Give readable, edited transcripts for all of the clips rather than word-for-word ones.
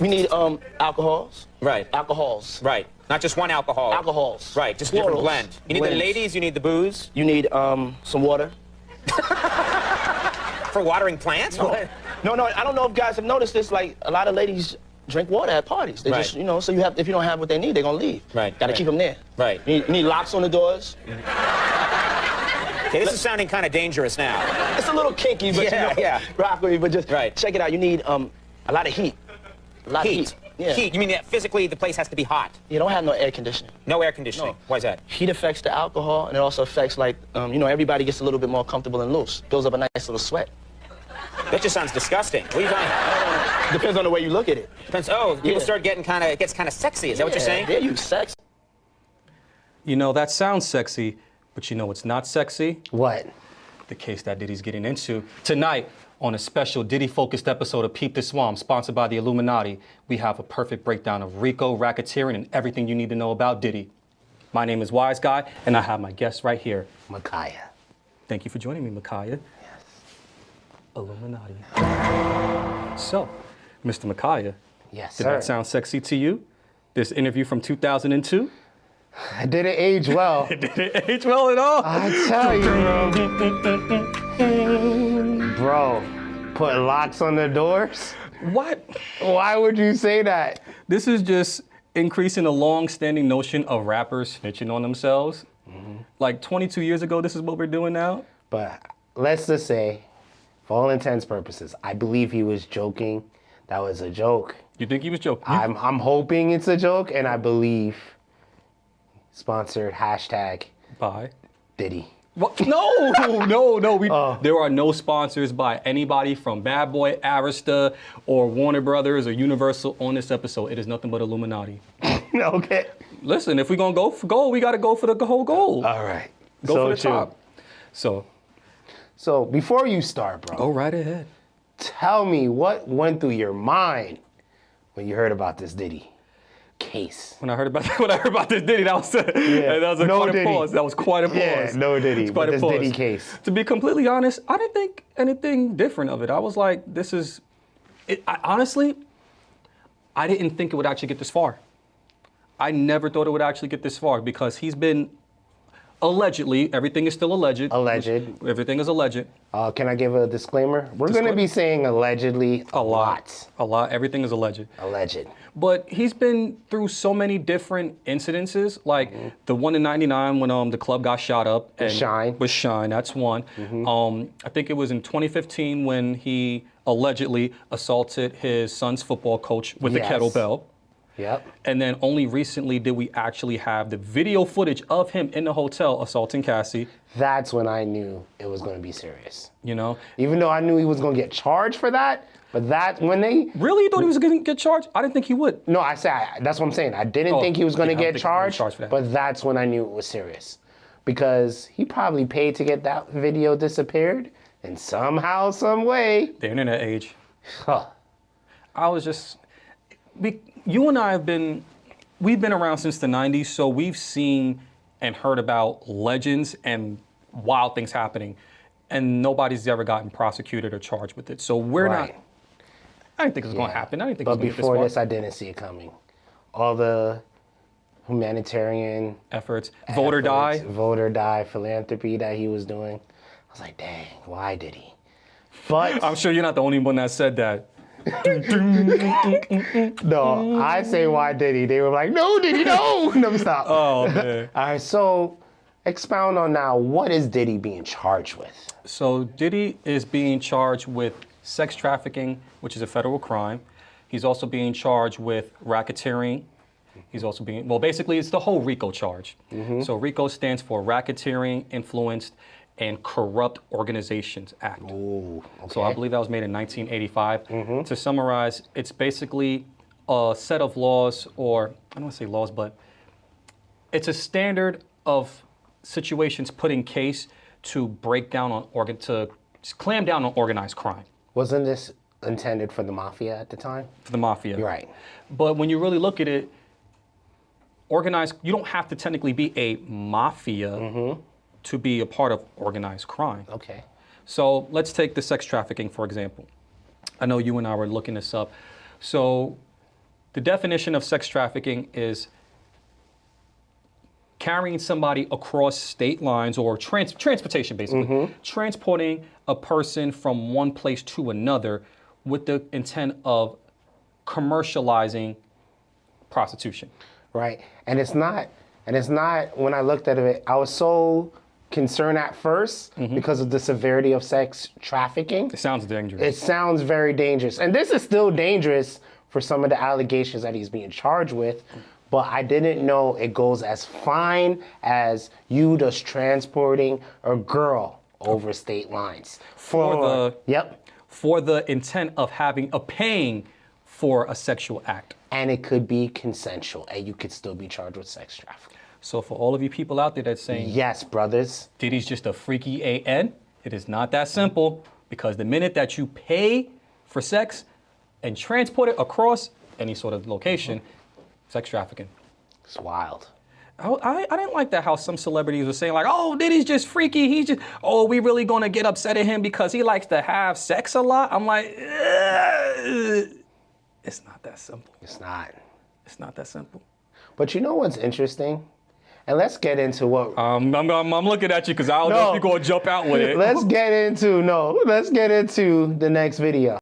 We need alcohols. Right. Alcohols. Right. Not just one alcohol. Alcohols. Right. Just a different Plurals. blend. You need the ladies. You need the booze. You need some water. For watering plants? No, I don't know if guys have noticed this. Like a lot of ladies drink water at parties. They just, you know, so if you don't have what they need, they're gonna leave. Right. Gotta keep them there. Right. You need locks on the doors. Okay, this is sounding kind of dangerous now. It's a little kinky, but rock with me. But just check it out. You need a lot of heat. A lot of heat. Yeah. Heat. You mean that physically the place has to be hot? You don't have no air conditioning. No air conditioning. No. Why is that? Heat affects the alcohol, and it also affects, like, you know, everybody gets a little bit more comfortable and loose. Builds up a nice little sweat. That just sounds disgusting. What are you talking? Depends on the way you look at it. Depends. Oh, people start getting it gets kind of sexy. Is that what you're saying? Yeah, you sex. You know, that sounds sexy, but you know what's not sexy? What? The case that Diddy's getting into. Tonight, on a special Diddy-focused episode of Peep W.O.M, sponsored by the Illuminati, we have a perfect breakdown of RICO, racketeering, and everything you need to know about Diddy. My name is Wise Guy, and I have my guest right here. Maciah. Thank you for joining me, Maciah. Yes. Illuminati. So, Mr. Maciah. Yes, did sir. that sound sexy to you? This interview from 2002? It didn't age well. It didn't age well at all. I tell you, bro, put locks on the doors? What? Why would you say that? This is just increasing a long-standing notion of rappers snitching on themselves. Like 22 years ago, this is what we're doing now. But let's just say, for all intents and purposes, I believe he was joking. That was a joke. You think he was joking? I'm hoping it's a joke, and I believe sponsored hashtag by Diddy. What? No. There are no sponsors by anybody from Bad Boy, Arista, or Warner Brothers, or Universal on this episode. It is nothing but Illuminati. Okay. Listen, if we're gonna go for gold, we gotta go for the whole goal. All right. Go for the top. So before you start, bro. Go right ahead. Tell me what went through your mind when you heard about this Diddy case. When I heard about this Diddy, that was quite a pause. That was quite a pause. Yeah, no Diddy. But this Diddy case. To be completely honest, I didn't think anything different of it. I was like, this is it. Honestly, I didn't think it would actually get this far. I never thought it would actually get this far because he's been allegedly, everything is still alleged. Alleged. Everything is alleged. Can I give a disclaimer? We're going to be saying allegedly a lot. A lot. Everything is alleged. Alleged. But he's been through so many different incidences, like the one in '99 when the club got shot up. With Shine, that's one. I think it was in 2015 when he allegedly assaulted his son's football coach with a kettlebell. Yep. And then only recently did we actually have the video footage of him in the hotel assaulting Cassie. That's when I knew it was going to be serious. You know? Even though I knew he was going to get charged for that, but when they... Really? You thought he was going to get charged? I didn't think he would. No, that's what I'm saying. I didn't think he was going to get charged, but that's when I knew it was serious. Because he probably paid to get that video disappeared, and somehow, some way... The internet age. Huh. I was just... You and I we've been around since the 90s, so we've seen and heard about legends and wild things happening, and nobody's ever gotten prosecuted or charged with it. So we're not, I didn't think it was going to happen. I didn't think it was going to get this far. But before this, I didn't see it coming. All the humanitarian efforts, vote or die philanthropy that he was doing. I was like, dang, why did he? But I'm sure you're not the only one that said that. No, I say why Diddy. They were like, no, Diddy, no. Let me stop. Oh, man. All right, so expound on now, what is Diddy being charged with? So Diddy is being charged with sex trafficking, which is a federal crime. He's also being charged with racketeering. He's also being, well, basically it's the whole RICO charge. So RICO stands for Racketeering, Influenced, and Corrupt Organizations Act. Ooh, okay. So I believe that was made in 1985. To summarize, it's basically a set of laws, or I don't want to say laws, but it's a standard of situations put in case to break down on to clamp down on organized crime. Wasn't this intended for the mafia at the time? For the mafia. You're right. But when you really look at it, organized, you don't have to technically be a mafia to be a part of organized crime. Okay. So let's take the sex trafficking, for example. I know you and I were looking this up. So The definition of sex trafficking is carrying somebody across state lines or transportation, basically. Transporting a person from one place to another with the intent of commercializing prostitution. Right. And it's not, when I looked at it, I was so concerned at first because of the severity of sex trafficking. It sounds dangerous. It sounds very dangerous. And this is still dangerous for some of the allegations that he's being charged with, but I didn't know it goes as fine as you just transporting a girl over state lines. For the intent of paying for a sexual act. And it could be consensual, and you could still be charged with sex trafficking. So for all of you people out there that's saying, yes, brothers, Diddy's just a freaky AN, it is not that simple, because the minute that you pay for sex and transport it across any sort of location, sex trafficking. It's wild. I didn't like that how some celebrities were saying like, oh, Diddy's just freaky. We really gonna get upset at him because he likes to have sex a lot? I'm like, it's not that simple. It's not. It's not that simple. But you know what's interesting? And let's get into what... I'm looking at you because I don't know if you're gonna jump out with it. Let's get into the next video.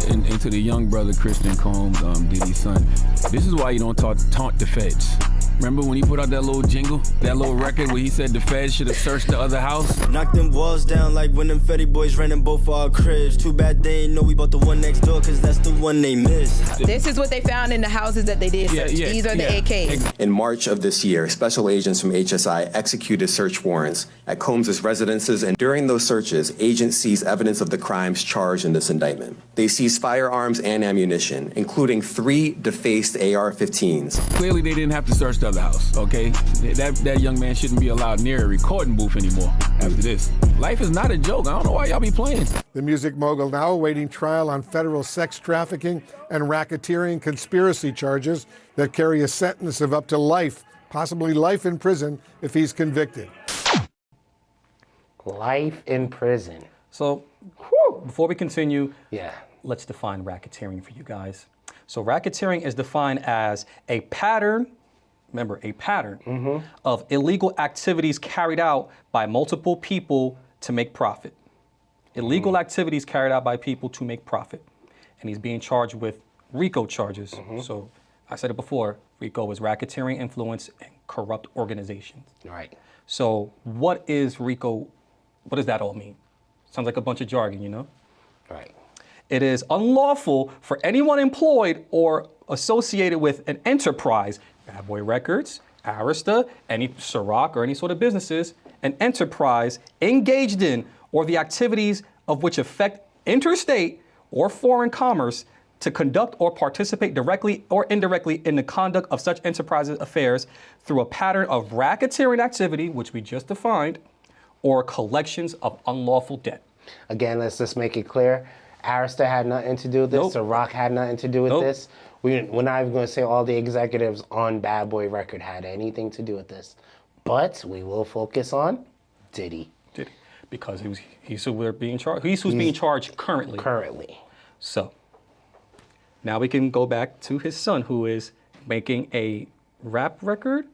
And to the young brother, Christian Combs, Diddy's son. This is why you don't taunt the feds. Remember when he put out that little jingle, that little record where he said the feds should have searched the other house? Knock them walls down like when them Fetty boys ran in both our cribs. Too bad they ain't know we bought the one next door, cause that's the one they missed. This is what they found in the houses that they did search. These are the AKs. In March of this year, special agents from HSI executed search warrants at Combs' residences, and during those searches, agents seized evidence of the crimes charged in this indictment. They seized firearms and ammunition, including 3 defaced AR-15s. Clearly they didn't have to search the other house, okay? That young man shouldn't be allowed near a recording booth anymore after this. Life is not a joke. I don't know why y'all be playing. The music mogul now awaiting trial on federal sex trafficking and racketeering conspiracy charges that carry a sentence of up to life, possibly life in prison if he's convicted. Life in prison. So, before we continue, let's define racketeering for you guys. So racketeering is defined as a pattern, remember, a pattern of illegal activities carried out by multiple people to make profit. Illegal activities carried out by people to make profit. And he's being charged with RICO charges. So I said it before, RICO is racketeering, influence, and corrupt organizations. Right. So what is RICO? What does that all mean? Sounds like a bunch of jargon, you know? Right. It is unlawful for anyone employed or associated with an enterprise, Bad Boy Records, Arista, any Ciroc or any sort of businesses, an enterprise engaged in or the activities of which affect interstate or foreign commerce to conduct or participate directly or indirectly in the conduct of such enterprises' affairs through a pattern of racketeering activity, which we just defined, or collections of unlawful debt. Again, let's just make it clear. Arista had nothing to do with this. Ciroc had nothing to do with this. We're not even going to say all the executives on Bad Boy Record had anything to do with this. But we will focus on Diddy. Diddy, because he's who's being charged. He's who's being charged currently. Currently. So, now we can go back to his son, who is making a rap record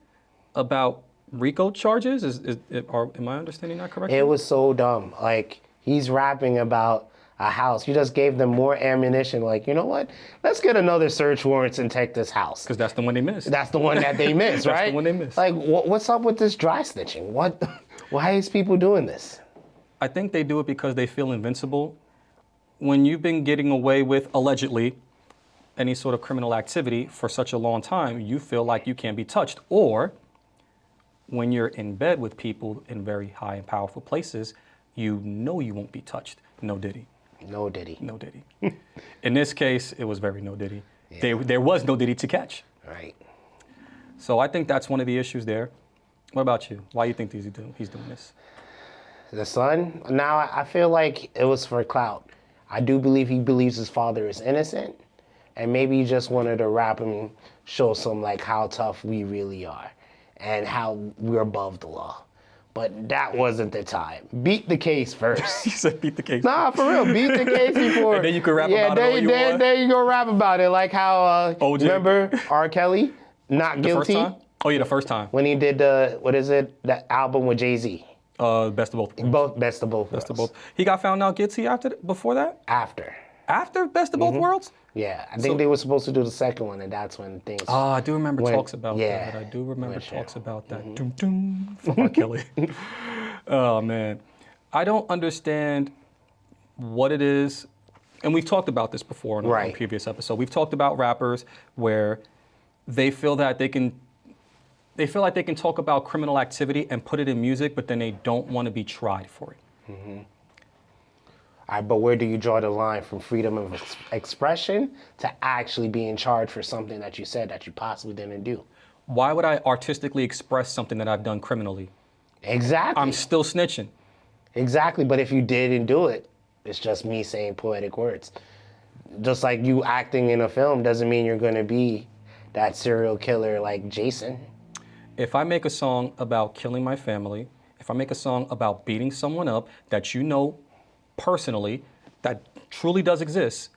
about RICO charges. Am I understanding that correctly? It was so dumb. Like, he's rapping about a house. You just gave them more ammunition. Like, you know what? Let's get another search warrants and take this house. Because that's the one they missed. That's the one that they missed, right? That's the one they missed. Like, what's up with this dry snitching? What? Why is people doing this? I think they do it because they feel invincible. When you've been getting away with, allegedly, any sort of criminal activity for such a long time, you feel like you can't be touched. Or when you're in bed with people in very high and powerful places, you know you won't be touched. No Diddy. No Diddy. No Diddy. In this case, it was very no Diddy. Yeah. There was no Diddy to catch. Right. So I think that's one of the issues there. What about you? Why do you think he's doing this? The son? Now, I feel like it was for clout. I do believe he believes his father is innocent. And maybe he just wanted to rap and show some, like, how tough we really are. And how we're above the law. But that wasn't the time. Beat the case first. You said beat the case. Nah, for real. Beat the case before. And then you can rap about it all you want. There you go rap about it. Like how, OJ. remember R. Kelly? Not guilty. The first time? Oh, yeah, the first time. When he did that album with Jay-Z. Best of both worlds. Best of both. Best of both. He got found out guilty before that? After Best of Both Worlds? Yeah, I think they were supposed to do the second one, and that's when things. Oh, I do remember talks about that. I do remember talks about that. Doom, doom, for R. Kelly. Oh, man. I don't understand what it is, and we've talked about this before in a previous episode. We've talked about rappers where they feel that they feel like they can talk about criminal activity and put it in music, but then they don't want to be tried for it. All right, but where do you draw the line from freedom of expression to actually being charged for something that you said that you possibly didn't do? Why would I artistically express something that I've done criminally? Exactly. I'm still snitching. Exactly, but if you didn't do it, it's just me saying poetic words. Just like you acting in a film doesn't mean you're going to be that serial killer like Jason. If I make a song about killing my family, if I make a song about beating someone up that you know personally, that truly does exist,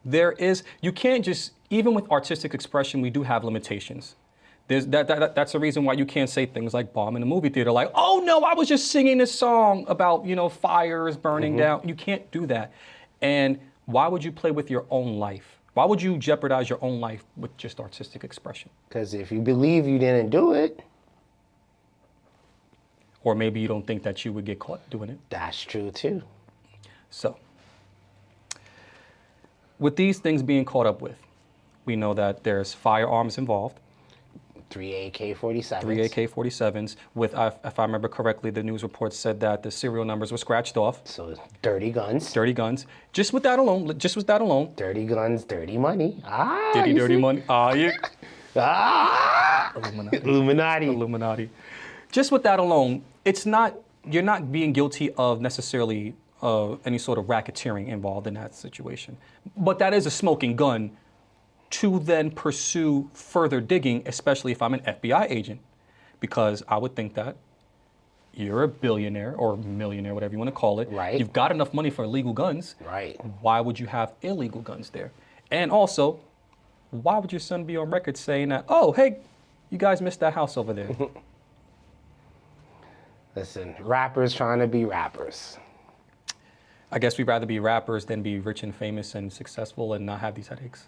you can't just, even with artistic expression, we do have limitations. That's the reason why you can't say things like bomb in a movie theater, like, oh no, I was just singing this song about, fires burning down. You can't do that. And why would you play with your own life? Why would you jeopardize your own life with just artistic expression? Because if you believe you didn't do it. Or maybe you don't think that you would get caught doing it. That's true too. So, with these things being caught up with, we know that there's firearms involved. 3 AK-47s. 3 AK-47s. With, if I remember correctly, the news report said that the serial numbers were scratched off. So dirty guns. Dirty guns. Just with that alone. Dirty guns, dirty money. Diddy, dirty money. Yeah. Illuminati. Just with that alone, you're not being guilty of necessarily any sort of racketeering involved in that situation. But that is a smoking gun to then pursue further digging, especially if I'm an FBI agent, because I would think that you're a billionaire or millionaire, whatever you want to call it. Right. You've got enough money for illegal guns. Right. Why would you have illegal guns there? And also, why would your son be on record saying that, oh, hey, you guys missed that house over there? Listen, rappers trying to be rappers. I guess we'd rather be rappers than be rich and famous and successful and not have these headaches.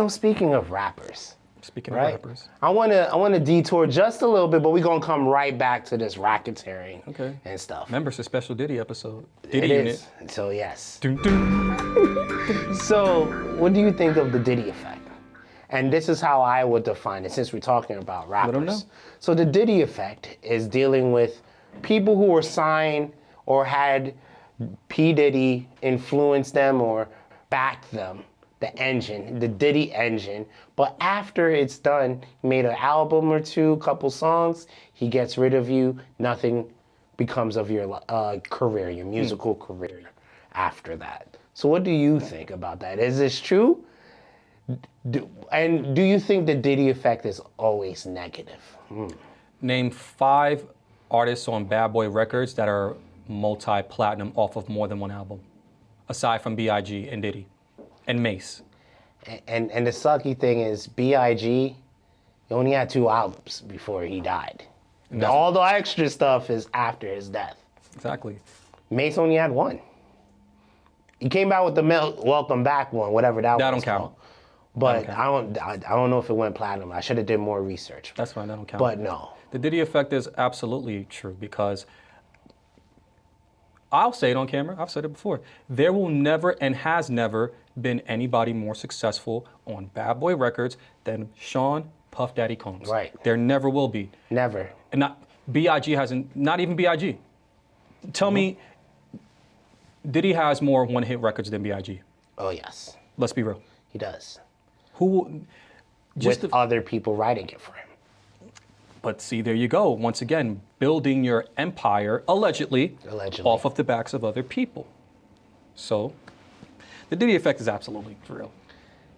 Speaking of rappers. Speaking of rappers. I wanna detour just a little bit, but we're gonna come right back to this racketeering and stuff. Remember, it's a special Diddy episode. Diddy unit. So yes. So what do you think of the Diddy effect? And this is how I would define it, since we're talking about rappers. Let 'em know. So the Diddy effect is dealing with people who were signed or had P. Diddy influence them or back them, the Diddy engine. But after it's done, he made an album or two, couple songs, he gets rid of you, nothing becomes of your career, your musical career after that. So what do you think about that? Is this true? And do you think the Diddy effect is always negative? Name 5 artists on Bad Boy Records that are multi-platinum off of more than one album, aside from B.I.G. and Diddy and Mace. And the sucky thing is B.I.G., he only had 2 albums before he died. All the extra stuff is after his death. Exactly. Mace only had 1. He came out with the Welcome Back one, whatever that was. That don't count. But I don't know if it went platinum. I should have did more research. That's fine, that don't count. But no. The Diddy effect is absolutely true because I'll say it on camera, I've said it before. There will never and has never been anybody more successful on Bad Boy Records than Sean Puff Daddy Combs. Right. There never will be. Never. And B.I.G. hasn't, not even B.I.G. Tell me, Diddy has more one-hit records than B.I.G. Oh, yes. Let's be real. He does. With other people writing it for him. But see, there you go. Once again, building your empire, allegedly, off of the backs of other people. So, the Diddy effect is absolutely real.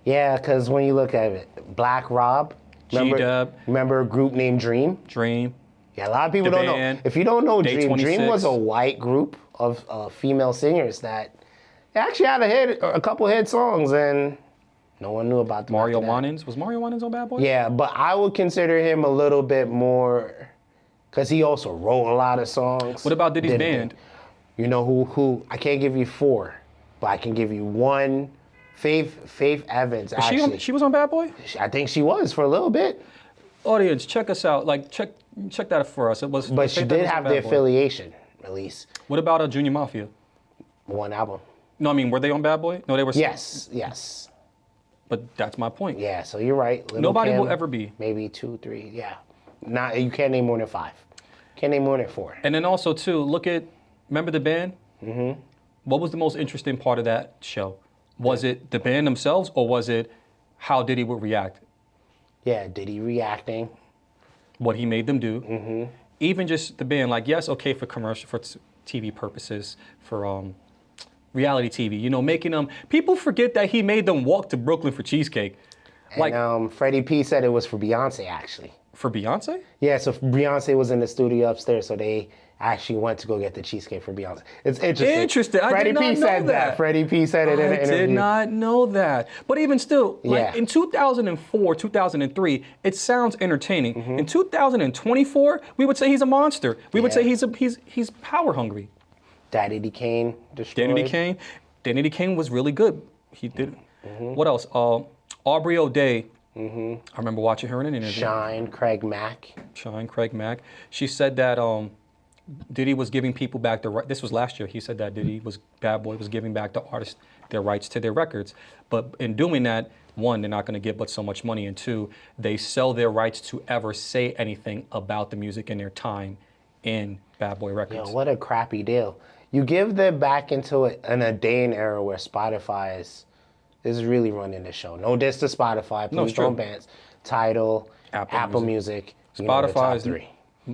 Yeah, because when you look at it, Black Rob, remember a group named Dream? Dream. Yeah, a lot of people don't know. If you don't know Dream, Dream was a white group of female singers that actually had a couple hit songs, and no one knew about them. Mario Winans. Was Mario Winans on Bad Boy? Yeah, but I would consider him a little bit more, because he also wrote a lot of songs. What about Diddy's band? You know who? I can't give you 4, but I can give you 1. Faith Evans, actually. She was on Bad Boy? I think she was for a little bit. Audience, check us out. Like, check that for us. But she did have the affiliation, at least. What about Junior Mafia? 1 album. No, I mean, were they on Bad Boy? No, they were. Yes. But that's my point. Yeah, so you're right. Nobody will ever be. Maybe 2, 3, yeah. You can't name more than 5. Can't name more than 4. And then also, too, remember the band? Mm-hmm. What was the most interesting part of that show? Was it the band themselves, or was it how Diddy would react? Yeah, Diddy reacting. What he made them do. Mm-hmm. Even just the band, like, yes, okay, for TV purposes, for reality TV, making them, people forget that he made them walk to Brooklyn for cheesecake. And Freddie P said it was for Beyonce, actually. For Beyonce? Yeah, so Beyonce was in the studio upstairs, so they actually went to go get the cheesecake for Beyonce. It's interesting. Freddie P said that. Freddie P said it in an interview. I did not know that. But even still, in 2004, 2003, it sounds entertaining. Mm-hmm. In 2024, we would say he's a monster. We would say he's power hungry. Daddy Kane destroyed. Danny Kane was really good. He did. Mm-hmm. What else? Aubrey O'Day. Mm-hmm. I remember watching her in an interview. Shine, Craig Mack. She said that Diddy was giving people back this was last year. He said that Bad Boy was giving back the artists their rights to their records. But in doing that, 1, they're not going to get but so much money, and 2, they sell their rights to ever say anything about the music in their time in Bad Boy Records. Yo, what a crappy deal. You give them back into it in a day and era where Spotify is really running the show. No diss to Spotify. Please don't ban Tidal, Apple Music. Spotify is 3.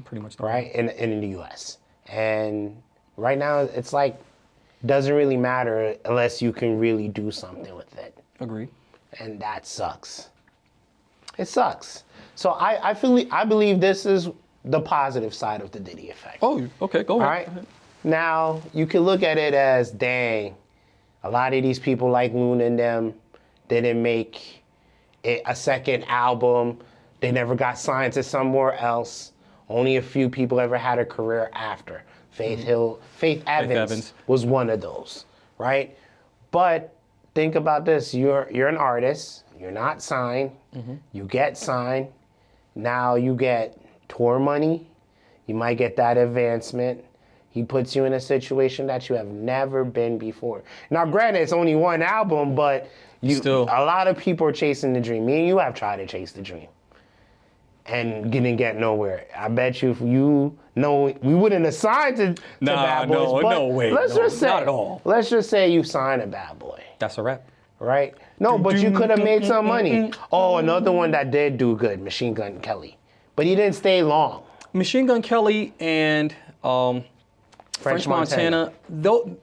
Pretty much right in the U.S. And right now it's like doesn't really matter unless you can really do something with it. Agree. And that sucks. It sucks. So I believe this is the positive side of the Diddy effect. Oh, okay, go ahead. All right. Now you can look at it as, dang, a lot of these people like Loon and them didn't make it a second album. They never got signed to somewhere else. Only a few people ever had a career after. Faith Evans was one of those, right? But think about this. You're an artist. You're not signed. Mm-hmm. You get signed. Now you get tour money. You might get that advancement. He puts you in a situation that you have never been before. Now, granted, it's only 1 album, but a lot of people are chasing the dream. Me and you have tried to chase the dream and didn't get nowhere. I bet you if we wouldn't have signed to Bad Boys. No way. Not at all. Let's just say you signed a Bad Boy. That's a wrap. Right? No, but you could have made some money. Oh, another one that did do good, Machine Gun Kelly. But he didn't stay long. Machine Gun Kelly and French Montana, though,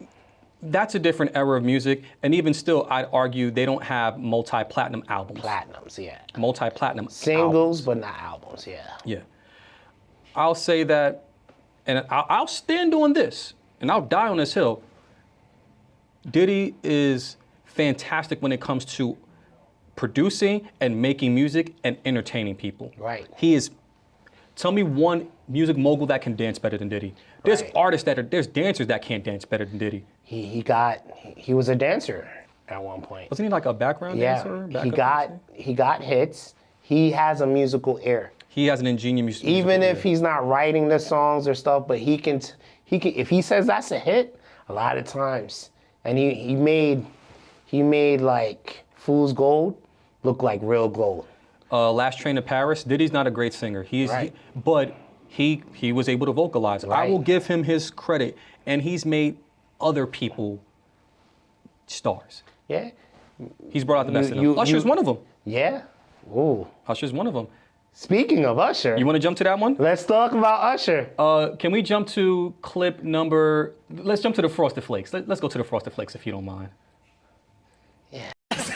that's a different era of music. And even still, I'd argue they don't have multi-platinum albums. Platinums, yeah. Multi-platinum singles, but not albums, yeah. Yeah. I'll say that, and I'll stand on this, and I'll die on this hill. Diddy is fantastic when it comes to producing and making music and entertaining people. Right. He is. Tell me one music mogul that can dance better than Diddy. There's there's dancers that can't dance better than Diddy. He was a dancer at one point. Wasn't he like a background dancer? He got hits. He has a musical ear. He has an ingenious musical Even if he's not writing the songs or stuff, but he can if he says that's a hit, a lot of times. And he made like Fool's Gold look like real gold. Last Train to Paris, Diddy's not a great singer. But he was able to vocalize. Right. I will give him his credit, and he's made other people stars. Yeah. He's brought out the best in them. Usher's one of them. Yeah. Ooh. Usher's one of them. Speaking of Usher. You want to jump to that one? Let's talk about Usher. Can we jump to let's jump to the Frosted Flakes. Let's go to the Frosted Flakes if you don't mind. Yeah.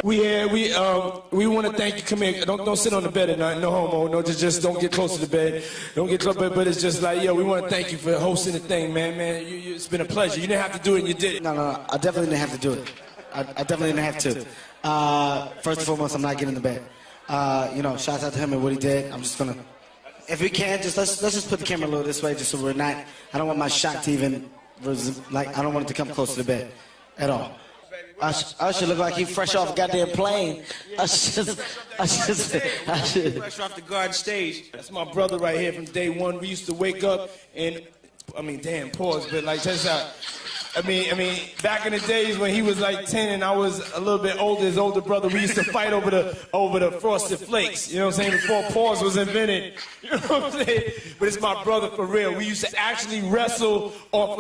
We want to thank you. Come here. Don't sit on the bed at night. No homo. No, just don't get close to the bed. Don't get close. But it's just like, yo, we want to thank you for hosting the thing, man. It's been a pleasure. You didn't have to do it, and you did it. No, I definitely didn't have to do it. I definitely didn't have to. First and foremost, I'm not getting in the bed. Shouts out to him and what he did. I'm just gonna, if we can, just let's just put the camera a little this way, just so we're not. I don't want my shot to even, I don't want it to come close to the bed, at all. Usher look like he fresh off a goddamn plane. Fresh off the garden stage. That's my brother right here from day one. We used to wake up and, damn, pause, but like, check this out. Back in the days when he was like 10 and I was a little bit older, his older brother, we used to fight over the frosted flakes. You know what I'm saying? Before pause was invented. You know what I'm saying? But it's my brother for real. We used to actually wrestle off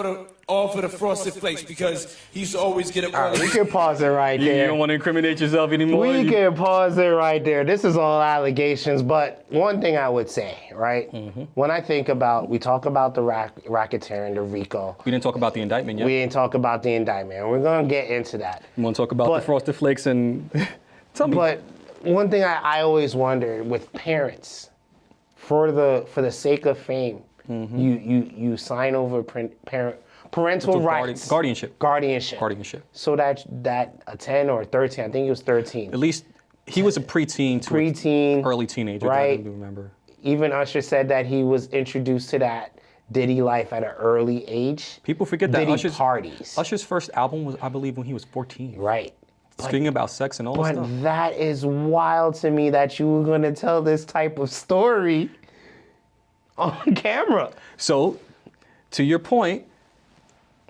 of the frosted flakes because he used to always get up early. Right, we can pause it right there. You don't want to incriminate yourself anymore? We can pause it right there. This is all allegations, but one thing I would say, right? Mm-hmm. When I think about, we talk about the racketeering, the RICO. We didn't talk about the indictment yet. We didn't talk about the indictment. We're going to get into that. You want to talk about the frosted flakes and tell me. But one thing I always wondered with parents, for the sake of fame, mm-hmm. you sign over parental rights. Guardianship. So that a 10 or 13, I think he was 13. At least he was a preteen, early teenager. Right. I do remember. Even Usher said that he was introduced to that Diddy life at an early age. People forget that Diddy parties. Usher's first album was, I believe, when he was 14. Right. Speaking about sex and all that stuff. But that is wild to me that you were going to tell this type of story on camera. So, to your point,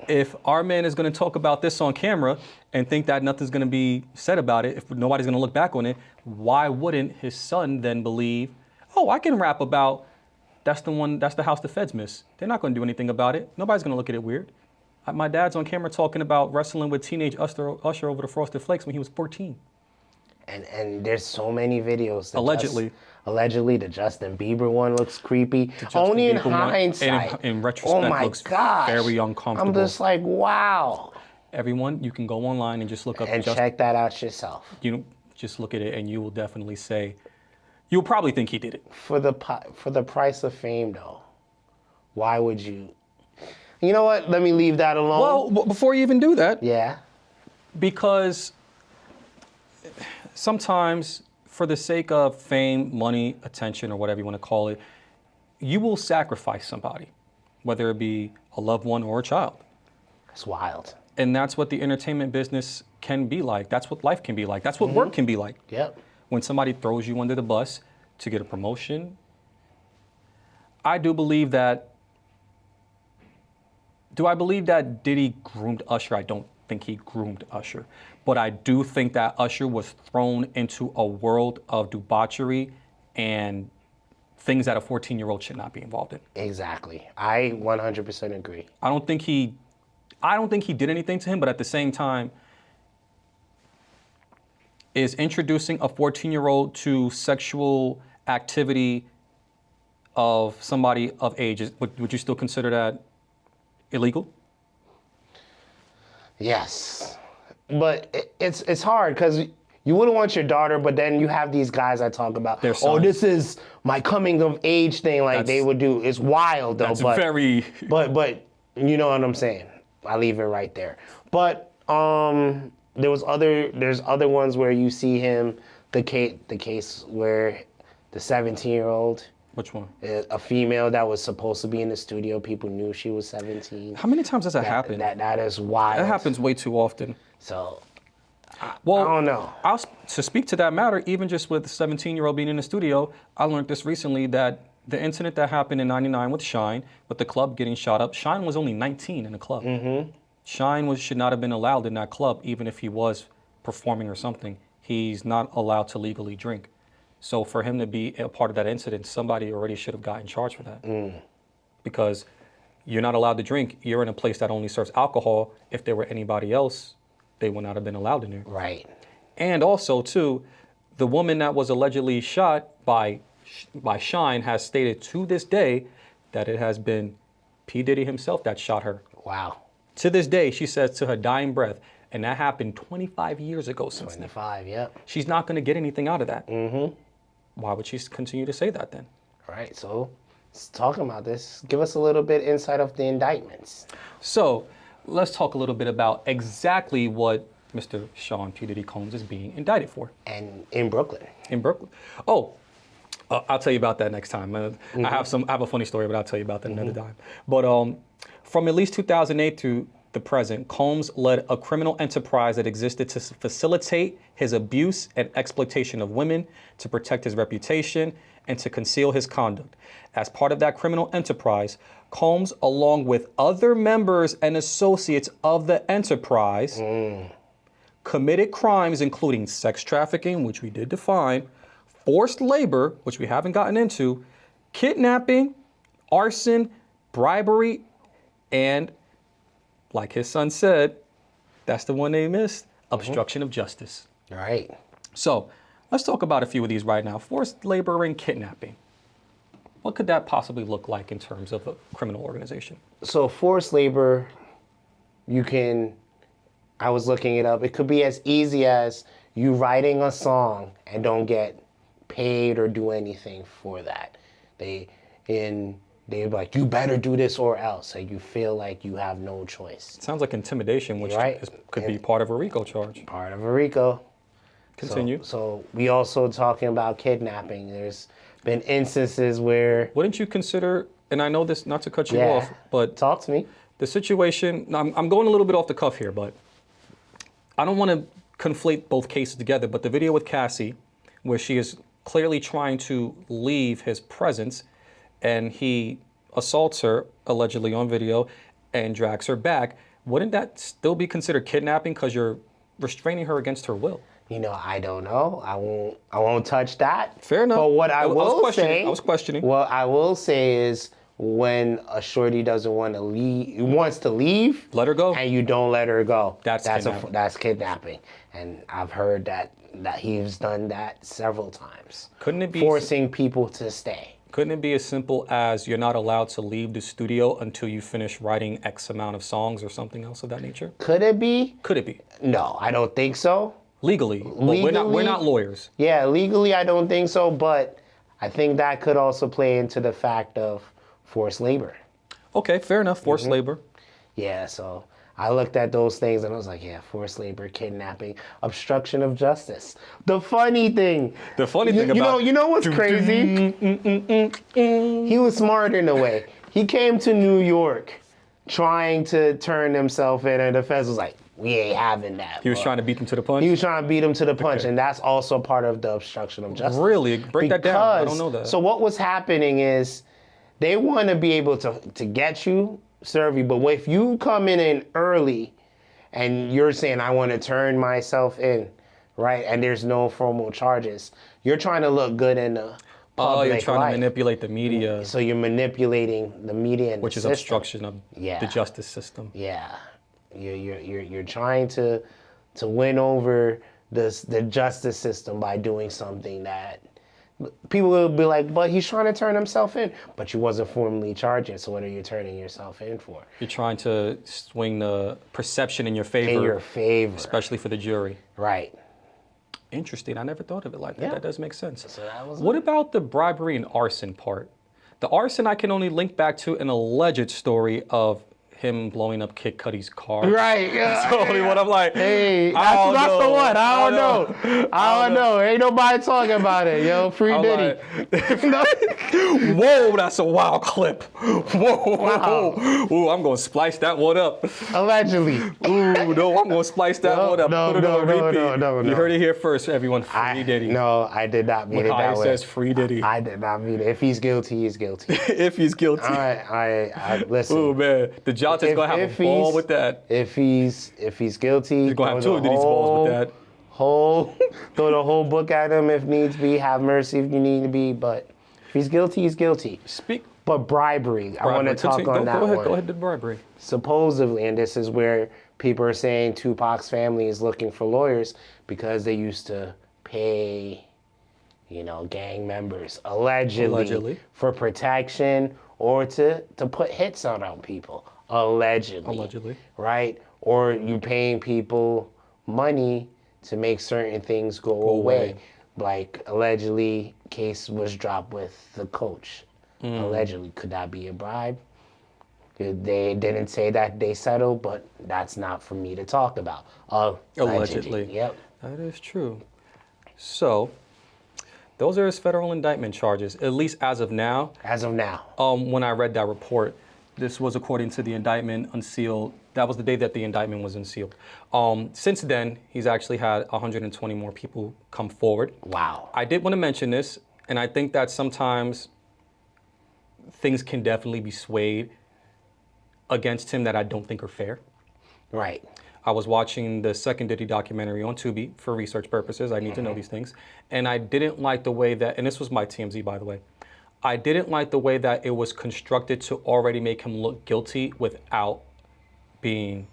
if our man is going to talk about this on camera and think that nothing's going to be said about it, if nobody's going to look back on it, why wouldn't his son then believe, oh, I can rap about that's the house the feds miss. They're not going to do anything about it. Nobody's going to look at it weird. My dad's on camera talking about wrestling with teenage Usher over the Frosted Flakes when he was 14. And there's so many videos. Allegedly, the Justin Bieber one looks creepy. Only in hindsight. In retrospect, looks very uncomfortable. I'm just like, wow. Everyone, you can go online and just look up. And check that out yourself. Just look at it and you will definitely say, you'll probably think he did it. For the price of fame, though, why would you? You know what? Let me leave that alone. Well, before you even do that. Yeah. Because sometimes, for the sake of fame, money, attention, or whatever you want to call it, you will sacrifice somebody, whether it be a loved one or a child. That's wild. And that's what the entertainment business can be like. That's what life can be like. That's what work can be like. Yep. When somebody throws you under the bus to get a promotion, I do believe that. Do I believe that Diddy groomed Usher? I don't think he groomed Usher. But I do think that Usher was thrown into a world of debauchery and things that a 14-year-old should not be involved in. Exactly. I 100% agree. I don't think he did anything to him, but at the same time, is introducing a 14-year-old to sexual activity of somebody of age, would you still consider that illegal? Yes, but it's hard because you wouldn't want your daughter, but then you have these guys I talk about. Oh, this is my coming of age thing, like they would do. It's wild though. That's very. But you know what I'm saying. I leave it right there. But there's other ones where you see him. The case where the 17-year-old. Which one? A female that was supposed to be in the studio. People knew she was 17. How many times does that happen? That is wild. That happens way too often. So, I don't know. To speak to that matter, even just with the 17-year-old being in the studio, I learned this recently that the incident that happened in '99 with Shine, with the club getting shot up, Shine was only 19 in the club. Mm-hmm. Shine should not have been allowed in that club, even if he was performing or something. He's not allowed to legally drink. So for him to be a part of that incident, somebody already should have gotten charged for that. Because you're not allowed to drink. You're in a place that only serves alcohol. If there were anybody else, they would not have been allowed in there. Right. And also, too, the woman that was allegedly shot by Shine has stated to this day that it has been P. Diddy himself that shot her. Wow. To this day, she says to her dying breath, And that happened 25 years ago since 25, yeah. She's not going to get anything out of that. Mm-hmm. Why would she continue to say that then? All right, so let's talk about this. Give us a little bit insight of the indictments. So let's talk a little bit about exactly what Mr. Sean P. Diddy Combs is being indicted for. And in Brooklyn. In Brooklyn. Oh, I'll tell you about that next time. I have a funny story, but I'll tell you about that another time. But from at least 2008 to the present, Combs led a criminal enterprise that existed to facilitate his abuse and exploitation of women, to protect his reputation, and to conceal his conduct. As part of that criminal enterprise, Combs, along with other members and associates of the enterprise, committed crimes including sex trafficking, which we did define, forced labor, which we haven't gotten into, kidnapping, arson, bribery, and, like his son said, that's the one they missed, obstruction of justice. Right. So let's talk about a few of these right now. Forced labor and kidnapping. What could that possibly look like in terms of a criminal organization? So forced labor, I was looking it up, it could be as easy as you writing a song and don't get paid or do anything for that. They're like, you better do this or else, and you feel like you have no choice. It sounds like intimidation, which could be part of a RICO charge. Part of a RICO. Continue. So we also talking about kidnapping. There's been instances where... Wouldn't you consider, and I know this, not to cut you off, but... Talk to me. The situation, I'm going a little bit off the cuff here, but I don't want to conflate both cases together, but the video with Cassie, where she is clearly trying to leave his presence, and he assaults her, allegedly on video, and drags her back, wouldn't that still be considered kidnapping because you're restraining her against her will? You know, I don't know. I won't touch that. Fair enough. But what I was questioning. What I will say is, when a shorty doesn't want to leave, wants to leave, let her go, and you don't let her go. That's kidnapping. And I've heard that he's done that several times. Couldn't it be forcing people to stay? Couldn't it be as simple as you're not allowed to leave the studio until you finish writing X amount of songs or something else of that nature? Could it be? Could it be? No, I don't think so. Legally, but we're not lawyers. Yeah, legally I don't think so, but I think that could also play into the fact of forced labor. Okay, fair enough, forced labor. Yeah, so I looked at those things and I was like, yeah, forced labor, kidnapping, obstruction of justice. The funny thing about... You know what's crazy? He was smart in a way. He came to New York trying to turn himself in, and the feds was like, we ain't having that. He was trying to beat them to the punch? He was trying to beat them to the punch, and that's also part of the obstruction of justice. Really? Break that down. I don't know that. So what was happening is they want to be able to get you, serve you, but if you come in early and you're saying, I want to turn myself in, right, and there's no formal charges, you're trying to look good in the public you're trying to manipulate the media. So you're manipulating the media and which is obstruction of the justice system. Yeah. You're trying to win over the justice system by doing something that people will be like, but he's trying to turn himself in, but you wasn't formally charged yet, so what are you turning yourself in for? You're trying to swing the perception in your favor. In your favor. Especially for the jury. Right. Interesting. I never thought of it like that. Yeah. That does make sense. So that was what about the bribery and arson part? The arson I can only link back to an alleged story of him blowing up Kid Cudi's car. Right. That's the only one I'm like, hey, that's the one. I don't know. Ain't nobody talking about it, yo. Free Diddy. Whoa, that's a wild clip. Whoa. Wow. Ooh, I'm going to splice that one up. Allegedly. Ooh, no, I'm going to splice that one up. Put it on repeat. No. You heard it here first, everyone. Free Diddy. No, I did not mean it that way. says free Diddy. I did not mean it. If he's guilty, he's guilty. If he's guilty. I listen. Ooh, man. Dajonte's going to have a ball with that. If he's guilty, he's going to have two of Diddy's balls with that. Throw the whole book at him if needs be. Have mercy if you need to be. But if he's guilty, he's guilty. But bribery. I want to talk on that one. Go ahead, the bribery. Supposedly, and this is where people are saying Tupac's family is looking for lawyers because they used to pay, gang members allegedly for protection or to put hits on people. Allegedly. Right? Or you're paying people money to make certain things go away. Like, allegedly, case was dropped with the coach. Allegedly. Could that be a bribe? They didn't say that they settled, but that's not for me to talk about. Allegedly. Yep. That is true. So, those are his federal indictment charges, at least as of now. As of now. When I read that report, this was according to the indictment unsealed. That was the day that the indictment was unsealed. Since then, he's actually had 120 more people come forward. Wow. I did want to mention this, and I think that sometimes things can definitely be swayed against him that I don't think are fair. Right. I was watching the second Diddy documentary on Tubi for research purposes. I need to know these things. And I didn't like the way that, and this was my TMZ, by the way, I didn't like the way that it was constructed to already make him look guilty without being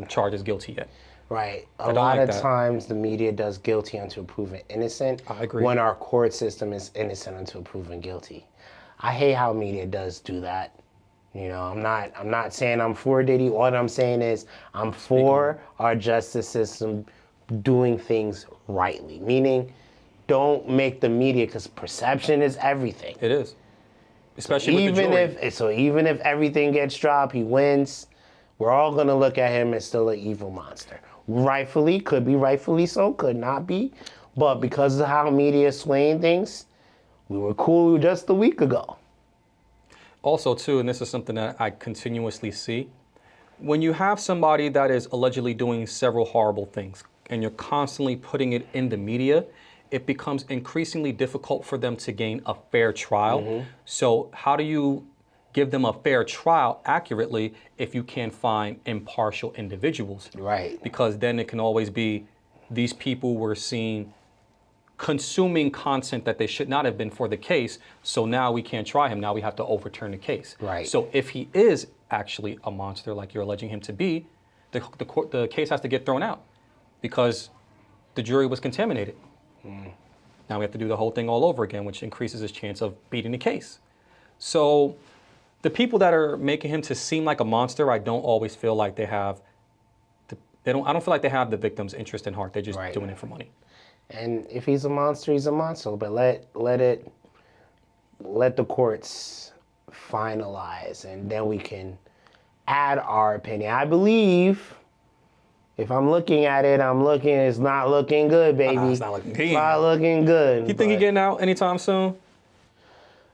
charged as guilty yet. Right. A lot of times the media does guilty until proven innocent. I agree. When our court system is innocent until proven guilty. I hate how media does do that. You know, I'm not saying I'm for Diddy. What I'm saying is I'm for our justice system doing things rightly. Meaning, don't make the media, because perception is everything. It is. Especially with the jury. So even if everything gets dropped, he wins, we're all going to look at him as still an evil monster. Rightfully, could be rightfully so, could not be. But because of how media is swaying things, we were cool just a week ago. Also, too, and this is something that I continuously see, when you have somebody that is allegedly doing several horrible things and you're constantly putting it in the media, it becomes increasingly difficult for them to gain a fair trial. So how do you give them a fair trial accurately if you can't find impartial individuals? Right. Because then it can always be these people were seen consuming content that they should not have been for the case, so now we can't try him, now we have to overturn the case. Right. So if he is actually a monster like you're alleging him to be, the case has to get thrown out because the jury was contaminated. Now we have to do the whole thing all over again, which increases his chance of beating the case. So the people that are making him to seem like a monster, I don't always feel like they have, I don't feel like they have the victim's interest in heart. They're just doing it for money. And if he's a monster, he's a monster. But let the courts finalize, and then we can add our opinion. I believe, if I'm looking at it, it's not looking good, baby. It's not looking good. It's not looking good. You think he's getting out anytime soon?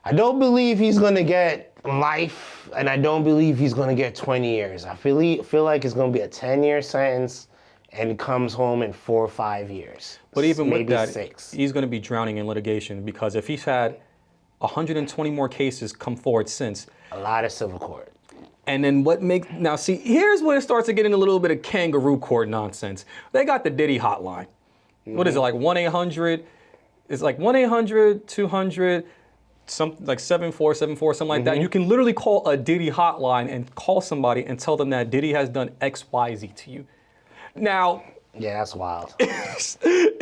I don't believe he's gonna get life, and I don't believe he's gonna get 20 years. I feel like it's gonna be a 10-year sentence, and he comes home in 4 or 5 years. But even maybe with that, 6. He's going to be drowning in litigation because if he's had 120 more cases come forward since. A lot of civil court. And then now see, here's when it starts to get in a little bit of kangaroo court nonsense. They got the Diddy hotline. What is it, like 1-800? It's like 1-800-200, something like 7474, something like that. You can literally call a Diddy hotline and call somebody and tell them that Diddy has done XYZ to you. Now, yeah, that's wild. In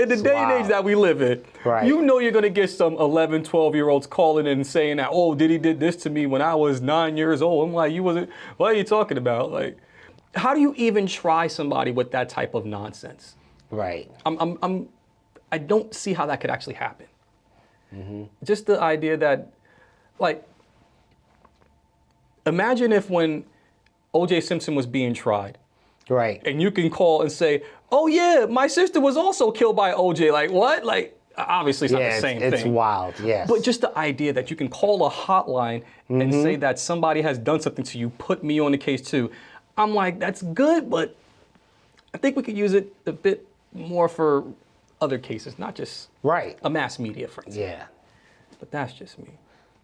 the day and age that we live in, you know you're going to get some 11, 12-year-olds calling in and saying that, oh, Diddy did this to me when I was 9 years old. I'm like, what are you talking about? Like, how do you even try somebody with that type of nonsense? Right. I don't see how that could actually happen. Just the idea that, like, imagine if when O.J. Simpson was being tried, and you can call and say, oh yeah, my sister was also killed by OJ. Like, what? Like, obviously it's not the same thing. It's wild, yes. But just the idea that you can call a hotline and say that somebody has done something to you, put me on the case too. I'm like, that's good, but I think we could use it a bit more for other cases, not just a mass media, for instance. Yeah. But that's just me.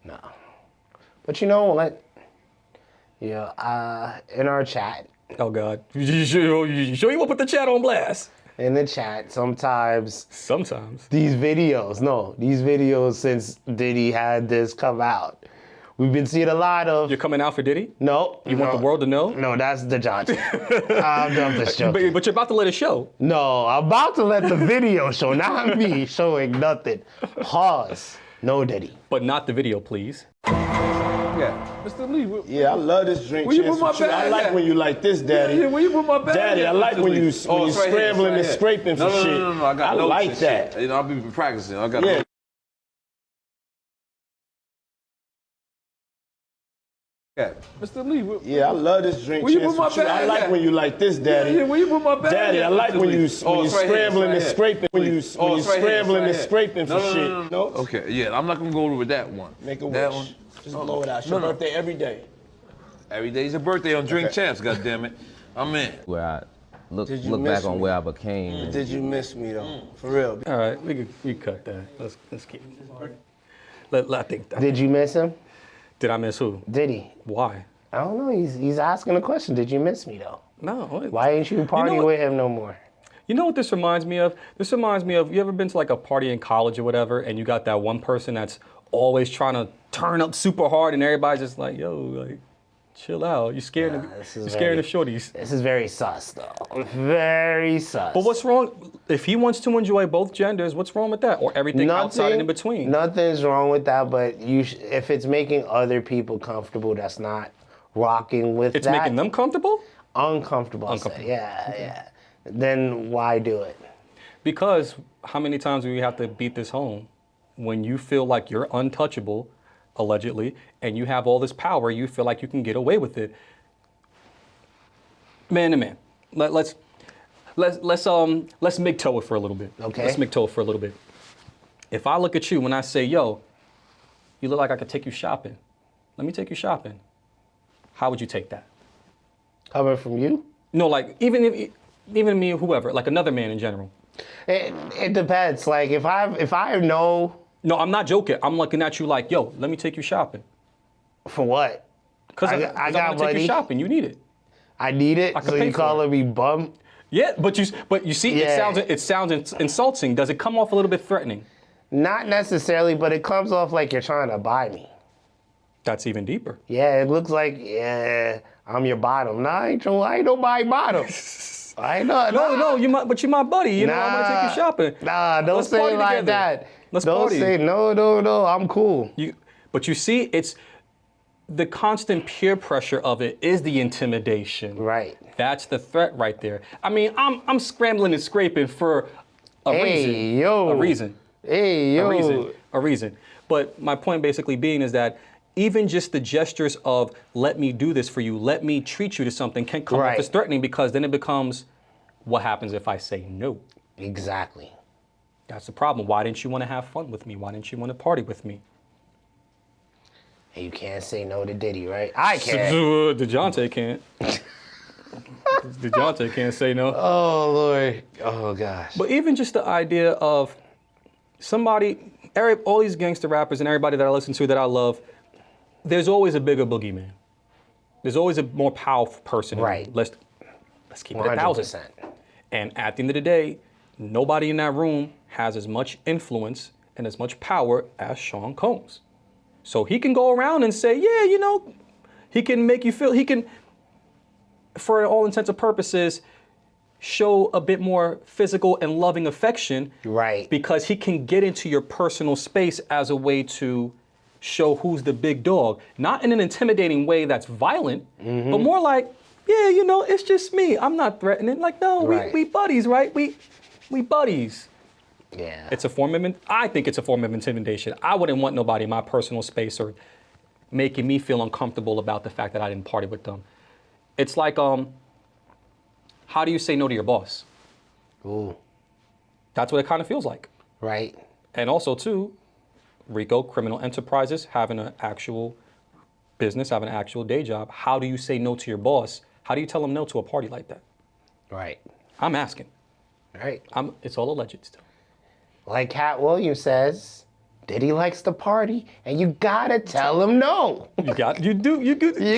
No. But you know what? Yeah, in our chat. Oh God! You sure you want to put the chat on blast? In the chat, sometimes these videos since Diddy had this come out, we've been seeing a lot of. You're coming out for Diddy? No. You want the world to know? No, that's Dajonte. I'm just joking. But you're about to let it show. No, I'm about to let the video show, not me showing nothing. Pause. No Diddy. But not the video, please. at? Mr. Lee. Yeah, I love this drink. Where you put my Chance, with you. bag I like at? when you like this, Daddy. Yeah, where you put my bag Daddy, at, I like Mr. when Lee? you It's scrambling right and here. scraping for shit. No. I got notes like and that. shit. You know, I've been practicing. I got Yeah. Mr. Lee. Yeah, I love this drink. Where you Chance, put my with you. bag I like at? when you like this, Daddy. Yeah, where you put my bag Daddy, at, I like Mr. when Lee? you It's right here, scrambling and it's right scraping when you it's right here, scrambling and it's right scraping for here. shit. No. Okay, yeah, I'm not gonna go with that one. Make a That wish. one. Just blow it out. It's your birthday every day. Every day's your birthday on Drink Champs, goddammit. I'm in. Where I look Did you back miss on me? where I became. Did you miss me though? For real. All right, we cut that. Let's keep it. I think that. Did you miss him? Did I miss who? Diddy. Why? I don't know. He's asking a question. Did you miss me though? No. Why ain't you partying with him no more? You know what this reminds me of? This reminds me of, you ever been to like a party in college or whatever, and you got that one person that's always trying to turn up super hard, and everybody's just like, yo, like, chill out. You're scaring the shorties. This is very sus though. Very sus. But what's wrong? If he wants to enjoy both genders, what's wrong with that? Or everything outside and in between? Nothing's wrong with that, but if it's making other people comfortable, that's not rocking with It's that. making them comfortable? Uncomfortable. Uncomfortable. Yeah. Then why do it? Because how many times do we have to beat this home? When you feel like you're untouchable, allegedly, and you have all this power, you feel like you can get away with it. Man to man. Let's MGTOW it for a little bit. Okay. Let's MGTOW it for a little bit. If I look at you when I say, yo, you look like I could take you shopping. Let me take you shopping. How would you take that? Coming from you? No, like even me or whoever, like another man in general. It depends. Like if I know. No, I'm not joking. I'm looking at you like, yo, let me take you shopping. For what? Because I got want to take you shopping. You need it. I need it. I can So pay you for calling me bum? Yeah, but you see, Yeah. it sounds insulting. Does it come off a little bit threatening? Not necessarily, but it comes off like you're trying to buy me. That's even deeper. Yeah, it looks like I'm your bottom. Nah, I ain't nobody bottom. I know. No, but you're my buddy. You know, I'm gonna take you shopping. Nah, don't say it like that. Let's don't party. say no. I'm cool. But you see, it's the constant peer pressure of it is the intimidation. Right. That's the threat right there. I mean, I'm scrambling and scraping for a reason. Yo. A reason. Hey, yo. A reason. But my point basically being is that even just the gestures of let me do this for you, let me treat you to something can come off as threatening, because then it becomes what happens if I say no? Exactly. That's the problem. Why didn't you want to have fun with me? Why didn't you want to party with me? And you can't say no to Diddy, right? I can't. Dajonte can't. Dajonte can't say no. Oh, Lord. Oh, gosh. But even just the idea of somebody, all these gangster rappers and everybody that I listen to that I love, there's always a bigger boogeyman. There's always a more powerful person. Right. Let's keep it 1,000. And at the end of the day, nobody in that room has as much influence and as much power as Sean Combs. So he can go around and say, yeah, you know, he can make you feel, he can, for all intents and purposes, show a bit more physical and loving affection. Right. Because he can get into your personal space as a way to show who's the big dog. Not in an intimidating way that's violent, but more like, yeah, you know, it's just me. I'm not threatening. Like, no, we buddies, right? We buddies. Yeah. It's a form of, I think it's a form of intimidation. I wouldn't want nobody in my personal space or making me feel uncomfortable about the fact that I didn't party with them. It's like, how do you say no to your boss? Ooh. That's what it kind of feels like. Right. And also, too, RICO, criminal enterprises, having an actual business, having an actual day job. How do you say no to your boss? How do you tell them no to a party like that? Right. I'm asking. Right. It's all alleged still. Like Cat Williams says, Diddy likes to party, and you gotta tell him no. You